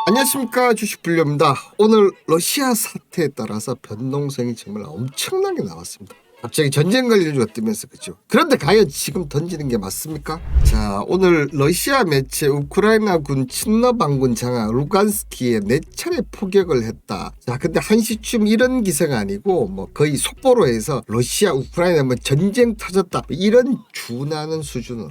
안녕하십니까, 주식불려입니다. 오늘 러시아 사태에 따라서 변동성이 정말 엄청나게 나왔습니다. 갑자기 전쟁 관련주가 뜨면서 그죠. 그런데 과연 지금 던지는 게 맞습니까? 자, 오늘 러시아 매체 우크라이나군 친러반군 장하 루간스키에 4차례 포격을 했다. 자, 근데 한시쯤 이런 기세가 아니고 뭐 거의 속보로 해서 러시아 우크라이나 뭐 전쟁 터졌다 이런 준하는 수준으로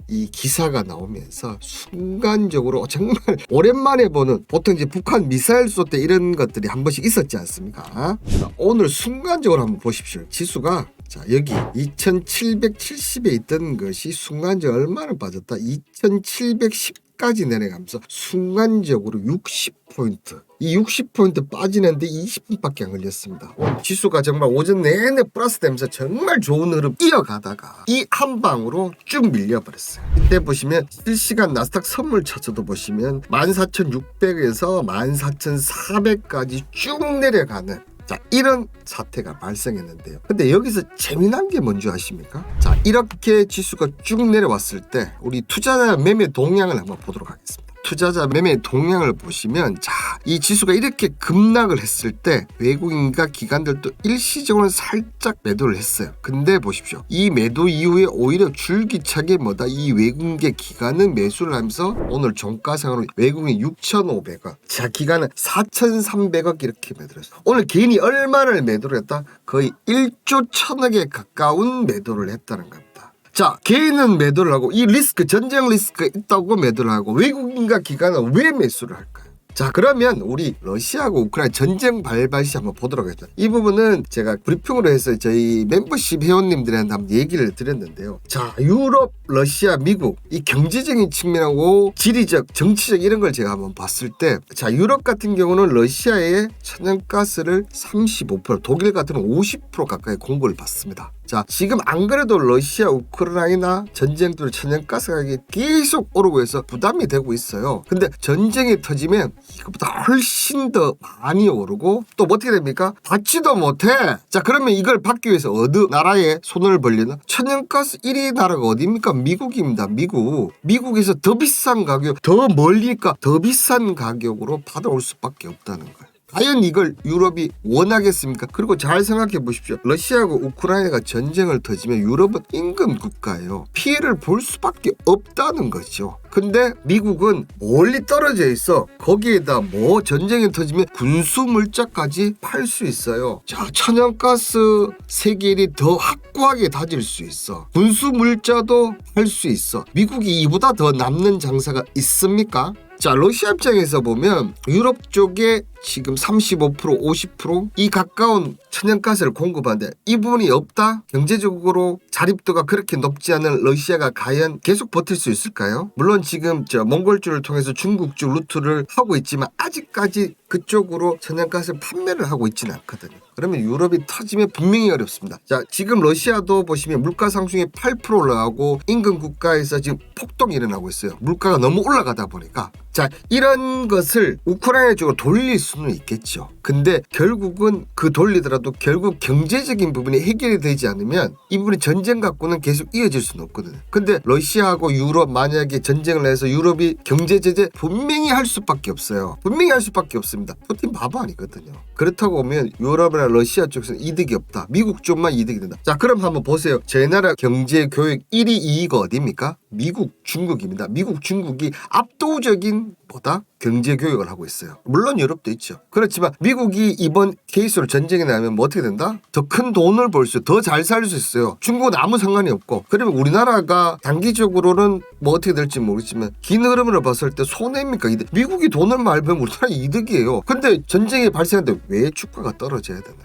이 기사가 나오면서 순간적으로 정말 오랜만에 보는, 보통 이제 북한 미사일 쏠 때 이런 것들이 한 번씩 있었지 않습니까? 오늘 순간적으로 한번 보십시오. 지수가 자, 여기 2770에 있던 것이 순간적으로 얼마나 빠졌다? 2710까지 내려가면서 순간적으로 60포인트. 이 60포인트 빠지는데 20분밖에 안 걸렸습니다. 지수가 정말 오전 내내 플러스 되면서 정말 좋은 흐름 이어가다가 이 한 방으로 쭉 밀려버렸어요. 이때 보시면 실시간 나스닥 선물 차트도 보시면 14,600에서 14,400까지 쭉 내려가는 자, 이런 사태가 발생했는데요. 근데 여기서 재미난 게 뭔지 아십니까? 자, 이렇게 지수가 쭉 내려왔을 때 우리 투자자 매매 동향을 한번 보도록 하겠습니다. 투자자 매매 동향을 보시면 자, 이 지수가 이렇게 급락을 했을 때 외국인과 기관들도 일시적으로 살짝 매도를 했어요. 근데 보십시오. 이 매도 이후에 오히려 줄기차게 이 외국인계 기관은 매수를 하면서 오늘 종가상으로 외국인 6,500원, 자, 기관은 4,300억 이렇게 매도를 했어요. 오늘 개인이 얼마를 매도를 했다? 거의 1조 1,000억에 가까운 매도를 했다는 겁니다. 자, 개인은 매도를 하고 이 리스크, 전쟁 리스크가 있다고 매도를 하고 외국인과 기관은 왜 매수를 할까요? 자, 그러면 우리 러시아하고 우크라이나 전쟁 발발 시 한번 보도록 하겠습니다. 이 부분은 제가 브리핑으로 해서 저희 멤버십 회원님들한테 한번 얘기를 드렸는데요. 자, 유럽, 러시아, 미국 이 경제적인 측면하고 지리적, 정치적 이런 걸 제가 한번 봤을 때 자, 유럽 같은 경우는 러시아의 천연가스를 35%, 독일 같은 경우는 50% 가까이 공급을 받습니다. 자, 지금 안 그래도 러시아, 우크라이나 전쟁 때 천연가스 가격이 계속 오르고 해서 부담이 되고 있어요. 근데 전쟁이 터지면 이것보다 훨씬 더 많이 오르고 또 어떻게 됩니까? 받지도 못해. 자, 그러면 이걸 받기 위해서 어느 나라에 손을 벌리나? 천연가스 1위 나라가 어디입니까? 미국입니다. 미국에서 더 비싼 가격, 더 멀리니까 더 비싼 가격으로 받아올 수밖에 없다는 거예요. 과연 이걸 유럽이 원하겠습니까? 그리고 잘 생각해 보십시오. 러시아하고 우크라이나가 전쟁을 터지면 유럽은 임금 국가예요. 피해를 볼 수밖에 없다는 거죠. 근데 미국은 멀리 떨어져 있어. 거기에다 전쟁이 터지면 군수 물자까지 팔 수 있어요. 자, 천연가스 세계 1위 더 확고하게 다질 수 있어. 군수 물자도 팔 수 있어. 미국이 이보다 더 남는 장사가 있습니까? 자, 러시아 입장에서 보면 유럽 쪽에 지금 35%, 50%이 가까운 천연가스를 공급하는데 이 부분이 없다? 경제적으로 자립도가 그렇게 높지 않은 러시아가 과연 계속 버틸 수 있을까요? 물론 지금 몽골주를 통해서 중국주 루트를 하고 있지만 아직까지 그쪽으로 천연가스를 판매를 하고 있지는 않거든요. 그러면 유럽이 터지면 분명히 어렵습니다. 자, 지금 러시아도 보시면 물가 상승이 8% 올라가고 인근 국가에서 지금 폭동이 일어나고 있어요. 물가가 너무 올라가다 보니까. 자, 이런 것을 우크라이나 쪽으로 돌릴 수는 있겠죠. 근데 결국은 그 돌리더라도 결국 경제적인 부분이 해결이 되지 않으면 이 부분이 전쟁 갖고는 계속 이어질 수는 없거든요. 근데 러시아하고 유럽 만약에 전쟁을 해서 유럽이 경제 제재 분명히 할 수밖에 없어요. 분명히 할 수밖에 없습니다. 푸틴 바보 아니거든요. 그렇다고 보면 유럽이나 러시아 쪽에서는 이득이 없다. 미국 쪽만 이득이 된다. 자, 그럼 한번 보세요. 제 나라 경제 교육 1위 2위가 어디입니까? 미국, 중국입니다. 미국, 중국이 압도적인 경제 교육을 하고 있어요. 물론 유럽도 있죠. 그렇지만 미국이 이번 케이스로 전쟁이 나면 어떻게 된다? 더 큰 돈을 벌 수, 더 잘 살 수 있어요. 중국은 아무 상관이 없고. 그러면 우리나라가 단기적으로는 어떻게 될지 모르겠지만 긴 흐름으로 봤을 때 손해입니까? 이득. 미국이 돈을 많이 벌면 우리나라 이득이에요. 근데 전쟁이 발생하는데 왜 주가가 떨어져야 되나?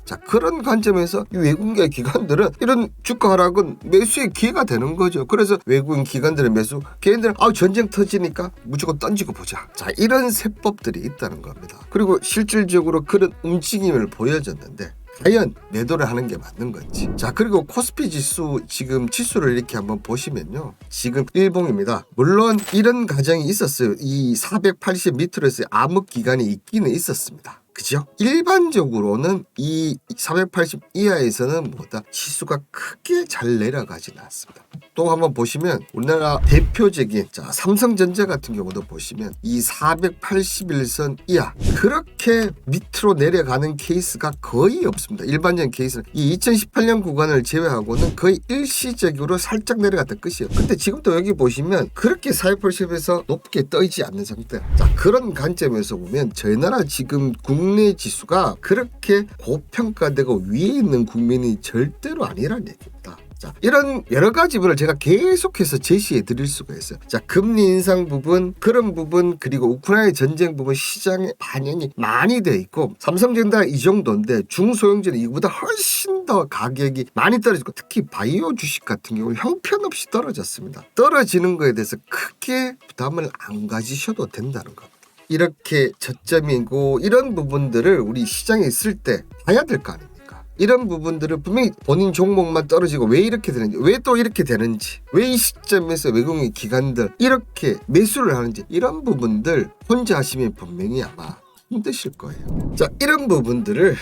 자, 그런 관점에서 이 외국인 기관들은 이런 주가 하락은 매수의 기회가 되는 거죠. 그래서 외국인 기관들의 매수, 개인들은 전쟁 터지니까 무조건 던지고 보자. 자, 이런 세법들이 있다는 겁니다. 그리고 실질적으로 그런 움직임을 보여줬는데 과연 매도를 하는 게 맞는 건지. 자, 그리고 코스피 지수 지금 지수를 이렇게 한번 보시면요. 지금 일봉입니다. 물론 이런 과정이 있었어요. 이 480 밑으로서의 암흑 기간이 있기는 있었습니다. 그죠? 일반적으로는 이 480 이하에서는 뭐다? 지수가 크게 잘 내려가진 않습니다. 또 한번 보시면 우리나라 대표적인 삼성전자 같은 경우도 보시면 이 481선 이하 그렇게 밑으로 내려가는 케이스가 거의 없습니다. 일반적인 케이스는 이 2018년 구간을 제외하고는 거의 일시적으로 살짝 내려갔다 끝이에요. 근데 지금도 여기 보시면 그렇게 480에서 높게 떠있지 않는 상태. 자, 그런 관점에서 보면 저희 나라 지금 국내 지수가 그렇게 고평가되고 위에 있는 국민이 절대로 아니라는 얘기입니다. 자, 이런 여러 가지 부분을 제가 계속해서 제시해 드릴 수가 있어요. 자, 금리 인상 부분, 그런 부분, 그리고 우크라이나 전쟁 부분 시장에 반영이 많이 돼 있고 삼성전자 이 정도인데 중소형주는 이거보다 훨씬 더 가격이 많이 떨어지고 특히 바이오 주식 같은 경우는 형편없이 떨어졌습니다. 떨어지는 거에 대해서 크게 부담을 안 가지셔도 된다는 겁니다. 이렇게 저점이고 이런 부분들을 우리 시장에 있을 때 봐야 될 거 아닙니까? 이런 부분들을 분명히 본인 종목만 떨어지고 왜 이렇게 되는지, 왜 또 이렇게 되는지, 왜 이 시점에서 외국인 기관들 이렇게 매수를 하는지 이런 부분들 혼자 하시면 분명히 아마 힘드실 거예요. 자, 이런 부분들을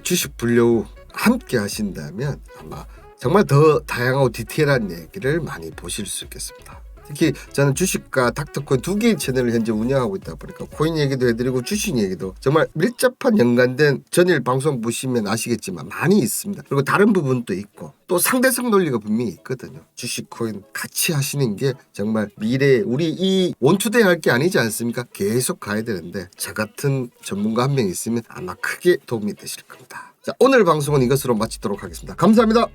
주식 분류 함께 하신다면 아마 정말 더 다양하고 디테일한 얘기를 많이 보실 수 있겠습니다. 특히 저는 주식과 닥터코인 두 개의 채널을 현재 운영하고 있다 보니까 코인 얘기도 해드리고 주식 얘기도 정말 밀접한 연관된 전일 방송 보시면 아시겠지만 많이 있습니다. 그리고 다른 부분도 있고 또 상대성 논리가 분명히 있거든요. 주식 코인 같이 하시는 게 정말 미래에 우리 이 원투데이 할 게 아니지 않습니까? 계속 가야 되는데 저 같은 전문가 한 명 있으면 아마 크게 도움이 되실 겁니다. 자, 오늘 방송은 이것으로 마치도록 하겠습니다. 감사합니다.